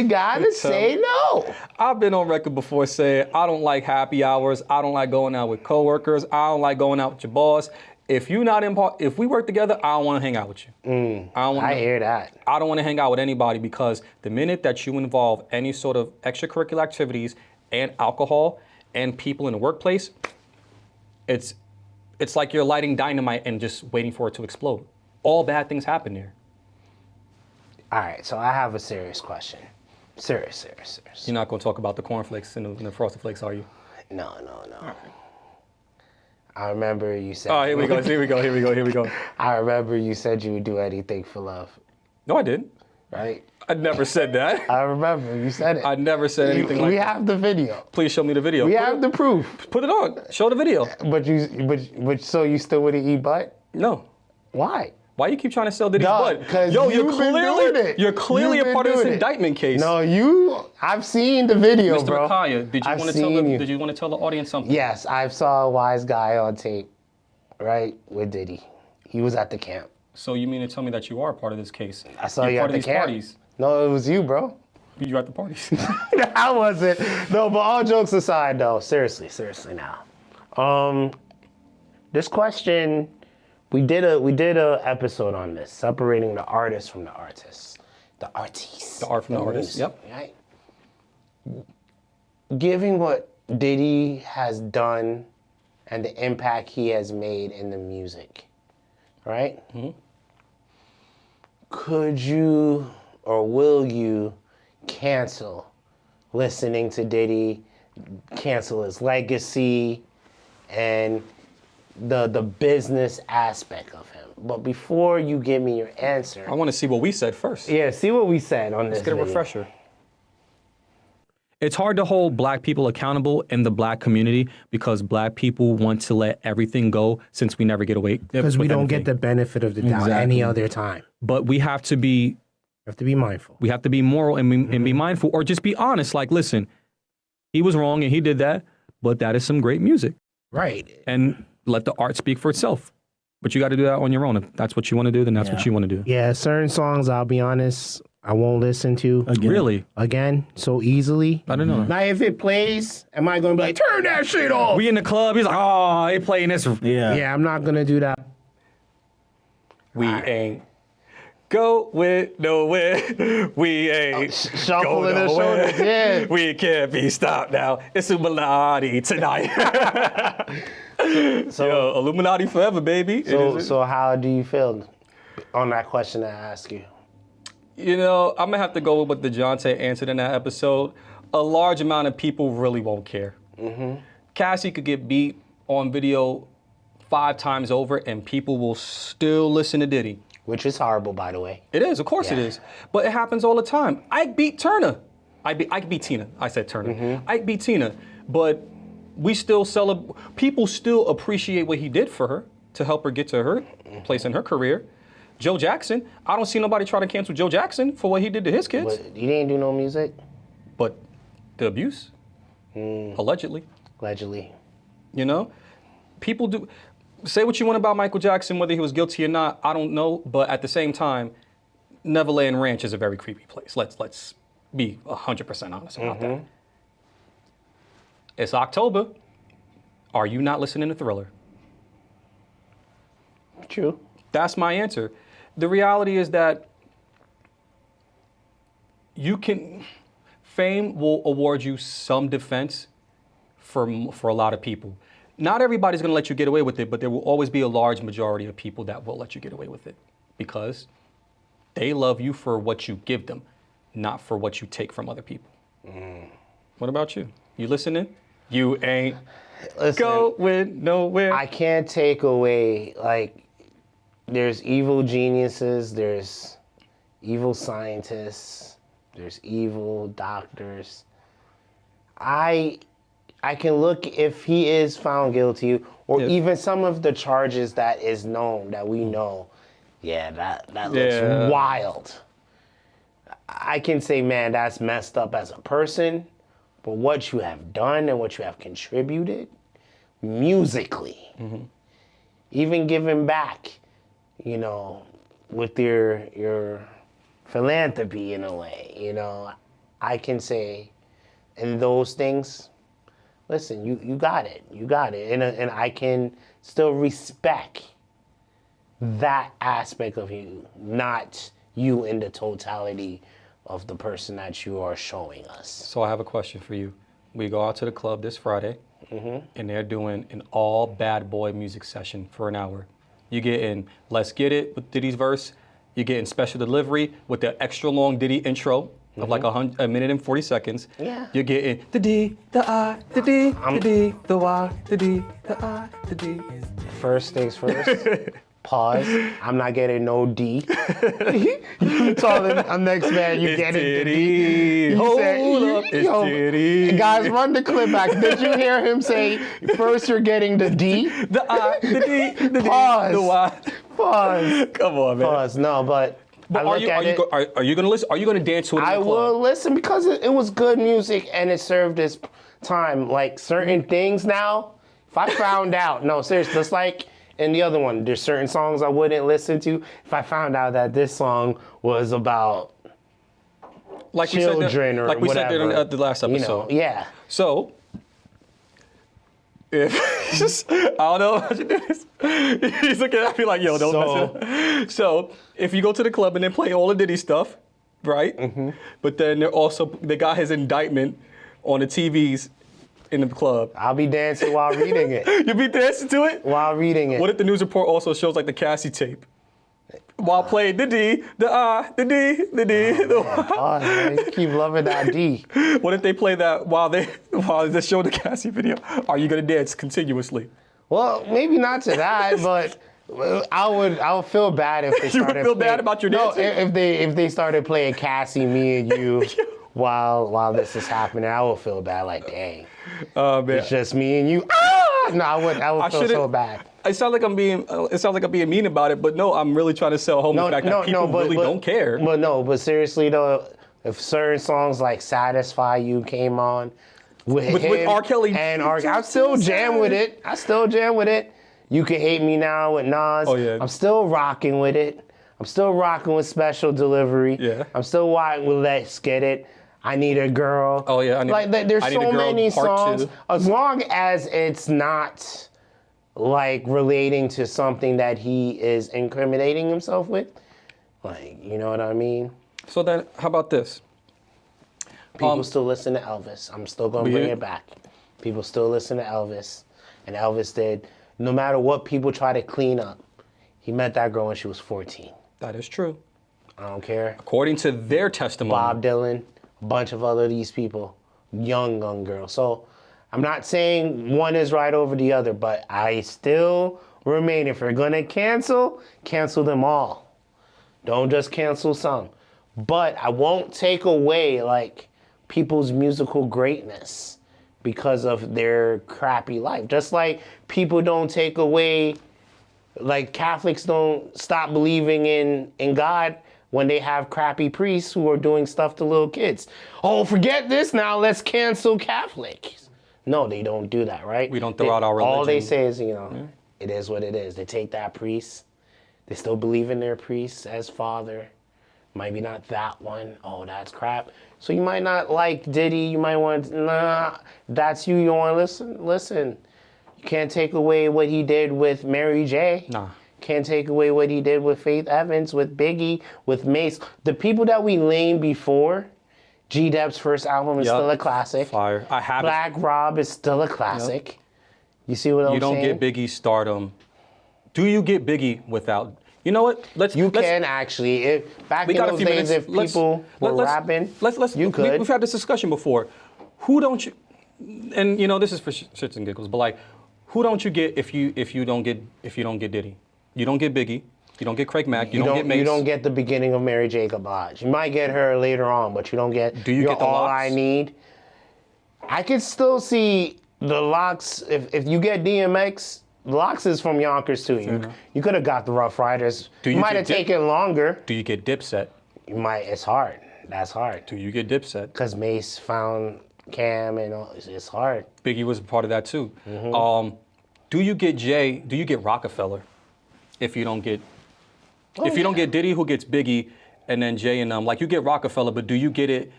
gotta say no. I've been on record before saying I don't like happy hours. I don't like going out with coworkers. I don't like going out with your boss. If you not in if we work together, I don't want to hang out with you. I hear that. I don't want to hang out with anybody, because the minute that you involve any sort of extracurricular activities and alcohol and people in the workplace, it's like you're lighting dynamite and just waiting for it to explode. All bad things happen there. All right, so I have a serious question. Serious. You're not going to talk about the cornflakes and the Frosted Flakes, are you? No. I remember you said... Oh, here we go. I remember you said you would do anything for love. No, I didn't. Right? I never said that. I remember you said it. I never said anything like that. We have the video. Please show me the video. We have the proof. Put it on. Show the video. But so you still wouldn't eat butt? No. Why? Why you keep trying to sell Diddy's butt? Yo, you're clearly a part of this indictment case. No, I've seen the video, Mr. bro. Maciah, did you want to tell the audience something? Yes, I saw a wise guy on tape, right, with Diddy. He was at the camp. So you mean to tell me that you are a part of this case? I saw you at the camp. Parties. No, it was you, bro. You were at the parties. I wasn't. No, but all jokes aside, though, seriously now. This question, we did a episode on this, separating the artist from the artist. The artiste. The art from the artist, yep. Right? Given what Diddy has done and the impact he has made in the music, right? Mm-hmm. Could you or will you cancel listening to Diddy, cancel his legacy, and the business aspect of him? But before you give me your answer... I want to see what we said first. Yeah, see what we said on this Let's get a video. refresher. It's hard to hold black people accountable in the black community because black people want to let everything go since we never get away. Because we don't get the benefit of the doubt any other time. But we have to be... mindful. We have to be moral and be mindful, or just be honest. Like, listen, he was wrong and he did that, but that is some great music. Right. And let the art speak for itself. But you got to do that on your own. If that's what you want to do, then that's what you want to do. Yeah, certain songs, I'll be honest, I won't listen to. Really? Again, so easily. I don't know. Now, if it plays, am I going to be like, turn that shit off? We in the club, he's like, oh, they playing this. Yeah, I'm not going to do that. We ain't going nowhere. We ain't shuffling the nowhere. shoulders, yeah. We can't be stopped now. It's Illuminati tonight. Yo, Illuminati forever, baby. So how do you feel on that question I asked you? You know, I'm going to have to go with what Dajonte answered in that episode. A large amount of people really won't care. Mm-hmm. Cassie could get beat on video 5 times over and people will still listen to Diddy. Which is horrible, by the way. It is, of course it is. But it happens all the time. Ike beat Turner. Ike beat Tina. I said Turner. Mm-hmm. Ike beat Tina. But we still people still appreciate what he did for her to help her get to her place in her career. Joe Jackson, I don't see nobody try to cancel Joe Jackson for what he did to his kids. But he didn't do no music? But the abuse, allegedly. Allegedly. You know, people do, say what you want about Michael Jackson, whether he was guilty or not, I don't know. But at the same time, Neverland Ranch is a very creepy place. Let's be 100% honest about that. It's October. Are you not listening to Thriller? True. That's my answer. The reality is that fame will award you some defense for a lot of people. Not everybody's gonna let you get away with it, but there will always be a large majority of people that will let you get away with it because they love you for what you give them, not for what you take from other people. What about you? You listening? You ain't going nowhere. I can't take away, like, there's evil geniuses, there's evil scientists, there's evil doctors. I can look if he is found guilty, or even some of the charges that is known, that we know, that looks wild. I can say, man, that's messed up as a person, but what you have done and what you have contributed musically, even giving back, you know, with your philanthropy in a way, you know, I can say, in those things, listen, you got it, and I can still respect that aspect of you, not you in the totality of the person that you are showing us. So I have a question for you. We go out to the club this Friday, and they're doing an all bad boy music session for an hour. You get in Let's Get It with Diddy's verse, You're getting special delivery with the extra long Diddy intro of like a minute and 40 seconds. Yeah. You're getting the D, the I, the D, the D, the Y, the D, the I, the D. First things first. Pause. I'm not getting no D. You told him next man you get it. Diddy. Hold up, it's Diddy. Guys, run the clip back. Did you hear him say first you're getting the D? The I, the D, the Pause. D, the Y. Pause. Come on, man. Pause. No, but I are look at it. Are you gonna listen? Are you gonna dance to it in the I club? will listen because it was good music and it served its time. Like certain things now, if I found out, no, seriously, just like in the other one, there's certain songs I wouldn't listen to if I found out that this song was about like children or like we whatever. said in the last episode. You know, yeah. So, if I don't know how to do this. He's looking at me like, yo, don't mess it up. So, if you go to the club and they play all the Diddy stuff, right? But then they got his indictment on the TVs in the club. I'll be dancing while reading it. You'll be dancing to it? While reading it. What if the news report also shows like the Cassie tape? While playing the D, the I, the D, the D, the Y. Oh, man, you keep loving that D. What if they play that while they show the Cassie video? Are you gonna dance continuously? Well, maybe not to that, but I would feel bad if they started. You would feel bad about your dancing? No, if they started playing Cassie, me and you, while this is happening, I would feel bad. Like, dang, man. It's just me and you. Ah! No, I would feel so bad. It sounds like I'm being mean about it, but no, I'm really trying to sell home the fact that people really don't care. But seriously though, if certain songs like "Satisfy You" came on with R. Kelly and I still jam with it. You Can Hate Me Now with Nas. Oh yeah. I'm still rocking with it. I'm still rocking with Special Delivery. Yeah. I'm still rocking with Let's Get It. I Need a Girl. Oh yeah. There's so many songs. As long as it's not like relating to something that he is incriminating himself with, like, you know what I mean? So then, how about this? People still listen to Elvis. I'm still gonna bring it back. People still listen to Elvis, and Elvis did. No matter what people try to clean up, he met that girl when she was 14. That is true. I don't care. According to their testimony. Bob Dylan, a bunch of other these people, young girls. So I'm not saying one is right over the other, but I still remain, if you're gonna cancel them all. Don't just cancel some. But I won't take away like people's musical greatness because of their crappy life. Just like people don't take away, like Catholics don't stop believing in God when they have crappy priests who are doing stuff to little kids. Oh, forget this now, let's cancel Catholics. No, they don't do that, right? We don't throw out our religion. All they say is, it is what it is. They take that priest. They still believe in their priest as father. Maybe not that one. Oh, that's crap. So you might not like Diddy. You might want, that's you. You want to listen? Listen. You can't take away what he did with Mary J. Nah. Can't take away what he did with Faith Evans, with Biggie, with Mace. The people that we named before, G-Dep's first album is still a classic. Fire. I have Black Rob is still a classic. Yep. You see what I'm saying? You don't get Biggie stardom. Do you get Biggie without? You know what? You can actually. Back in those days, if people were rapping, you could. We've had this discussion before. Who don't you? And this is for shits and giggles, but like, who don't you get if you don't get Diddy? You don't get Biggie. You don't get Craig Mack. You don't get Mace. You don't get the beginning of Mary J. Blige. You might get her later on, but you don't get. Do you get the All Locks? I Need? I could still see the Locks. If you get DMX, Locks is from Yonkers too. You could have got the Rough Riders. You might have taken longer. Do you get Dipset? You might. It's hard. That's hard. Do you get Dipset? Because Mace found Cam and all. It's hard. Biggie was a part of that too. Do you get Jay? Do you get Rockefeller? If you don't get. If you don't get Diddy, who gets Biggie, and then Jay and them, like you get Rockefeller, but do you get it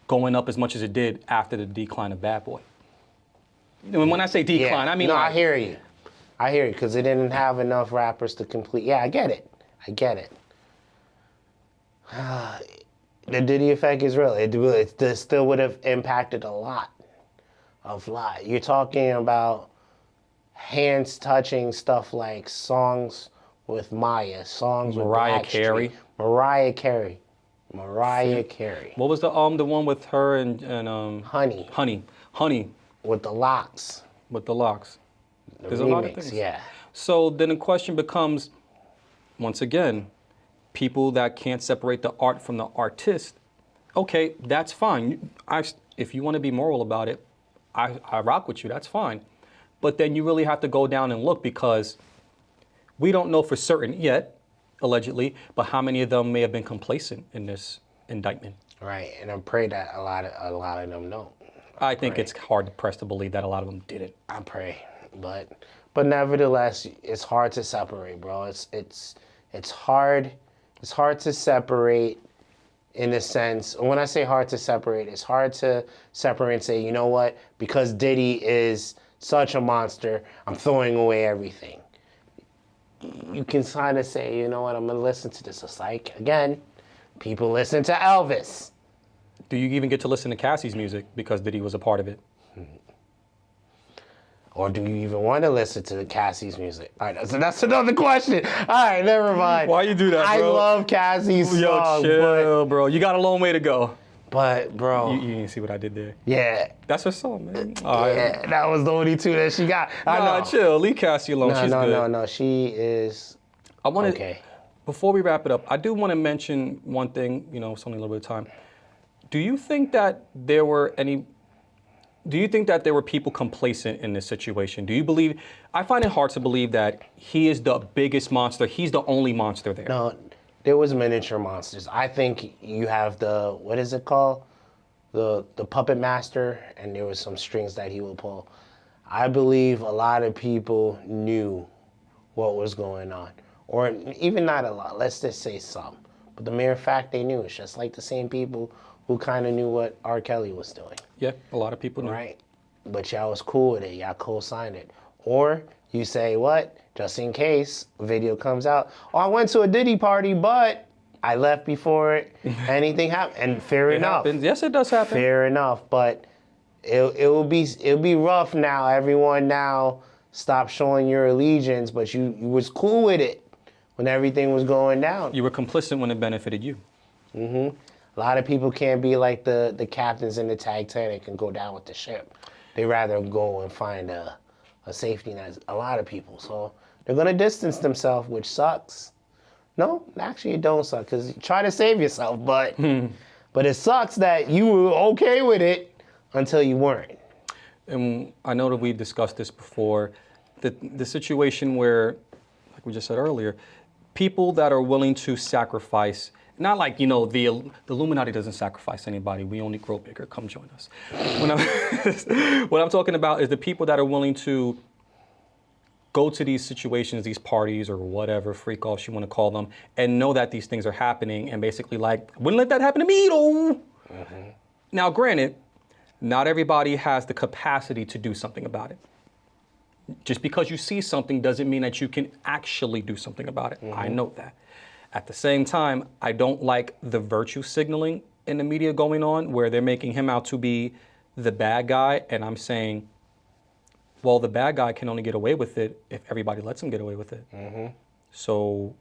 going up as much as it did after the decline of Bad Boy? And when I say decline, I mean I hear you. I hear you, because they didn't have enough rappers to complete. Yeah, I get it. The Diddy effect is real. It still would have impacted a lot of lives. You're talking about hands touching stuff like songs with Maya, songs with Mariah Blackstreet, Carey. Mariah Carey. Mariah Carey. What was the one with her and Honey. Honey. With the locks. With the locks. The There's remix, a lot of things. yeah. So then the question becomes, once again, people that can't separate the art from the artist. Okay, that's fine. If you want to be moral about it, I rock with you. That's fine. But then you really have to go down and look, because we don't know for certain yet, allegedly, but how many of them may have been complacent in this indictment. Right, and I pray that a lot of them don't. I think it's hard to press to believe that a lot of them didn't. I pray, but nevertheless, it's hard to separate, bro. It's hard to separate in a sense. When I say hard to separate, it's hard to separate and say, you know what? Because Diddy is such a monster, I'm throwing away everything. You can kind of say, you know what? I'm gonna listen to this. It's like, again, people listen to Elvis. Do you even get to listen to Cassie's music because Diddy was a part of it? Or do you even want to listen to Cassie's music? All right, so that's another question. All right, never mind. Why you do that, bro? I love Cassie's song, chill, bro. You got a long way to go. But, bro. You didn't see what I did there. Yeah. That's her song, man. Yeah, that was the only two that she got. I know. Chill. Leave Cassie alone. She's good. No. She is okay. Before we wrap it up, I do want to mention one thing. You know, it's only a little bit of time. Do you think that there were people complacent in this situation? Do you believe? I find it hard to believe that he is the biggest monster. He's the only monster there. No, there was miniature monsters. I think you have the, what is it called? The puppet master, and there was some strings that he would pull. I believe a lot of people knew what was going on. Or even not a lot, let's just say some. But the mere fact they knew, it's just like the same people who kind of knew what R. Kelly was doing. Yeah, a lot of people knew. Right. But y'all was cool with it. Y'all co-signed it. Or you say, what? Just in case a video comes out. Oh, I went to a Diddy party, but I left before anything happened. And fair enough. Happens. Yes, it does happen. Fair enough. But it'll be rough now. Everyone now stop showing your allegiance, but you was cool with it when everything was going down. You were complicit when it benefited you. Mm-hmm. A lot of people can't be like the captains in the Titanic and go down with the ship. They rather go and find a safety net. A lot of people. So they're going to distance themselves, which sucks. No, actually it don't suck, because you try to save yourself, but it sucks that you were okay with it until you weren't. And I know that we've discussed this before, the situation where, like we just said earlier, people that are willing to sacrifice, not like, you know, the Illuminati doesn't sacrifice anybody. We only grow bigger. Come join us. What I'm talking about is the people that are willing to go to these situations, these parties or whatever, freak-offs you want to call them, and know that these things are happening and basically like, wouldn't let that happen to me, though. Mm-hmm. Now, granted, not everybody has the capacity to do something about it. Just because you see something doesn't mean that you can actually do something about it. Mm-hmm. I know that. At the same time, I don't like the virtue signaling in the media going on where they're making him out to be the bad guy. And I'm saying, well, the bad guy can only get away with it if everybody lets him get away with it. Mm-hmm. So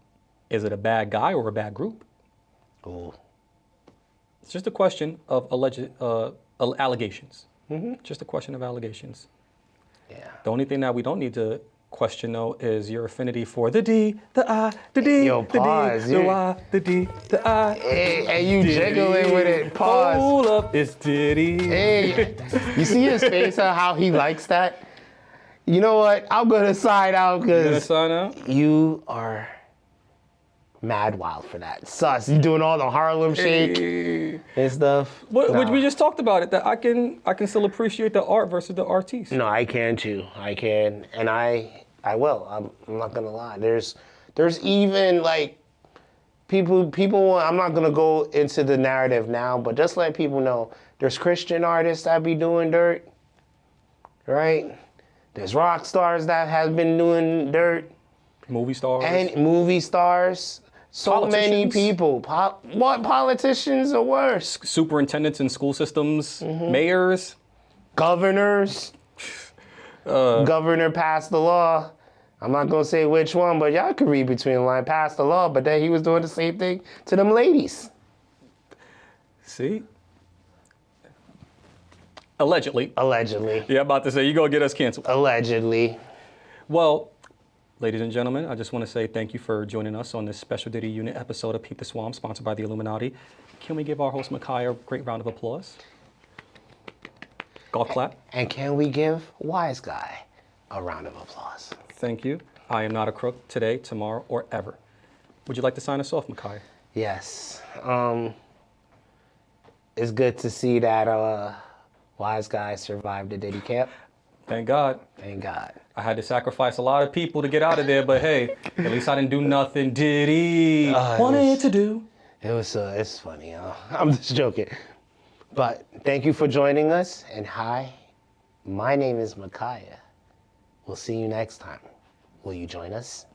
is it a bad guy or a bad group? Ooh. It's just a question of alleged allegations. Mm-hmm. Just a question of allegations. Yeah. The only thing that we don't need to question, though, is your affinity for the D, the I, the D, Yo, pause, the D, the Y, the D, the I. Hey, you jiggling with it. Pause. Hold up, it's Diddy. Hey, you see his face on how he likes that? You know what? I'm going to sign out because you are mad wild for that. Sus. You doing all the Harlem Shake and stuff. But we just talked about it, that I can still appreciate the art versus the artiste. No, I can too. I can. And I will. I'm not going to lie. There's even like people I'm not going to go into the narrative now, but just let people know there's Christian artists that be doing dirt, right? There's rock stars that have been doing dirt. Movie stars. And movie stars. So many people. What politicians are worse? Superintendents in school systems, mayors. Governors. Governor passed the law. I'm not gonna say which one, but y'all could read between the lines. Passed the law, but then he was doing the same thing to them ladies. See? Allegedly. Allegedly. Yeah, I'm about to say, you're going to get us canceled. Allegedly. Well, ladies and gentlemen, I just want to say thank you for joining us on this special Diddy Unit episode of Peep the W.O.M, sponsored by the Illuminati. Can we give our host, Maciah, a great round of applause? Golf clap. And can we give Wise Guy a round of applause? Thank you. I am not a crook today, tomorrow, or ever. Would you like to sign us off, Maciah? Yes. It's good to see that Wise Guy survived the Diddy camp. Thank God. Thank God. I had to sacrifice a lot of people to get out of there, but hey, at least I didn't do nothing Diddy wanted to do. It's funny, I'm just joking. But thank you for joining us, and hi, my name is Maciah. We'll see you next time. Will you join us?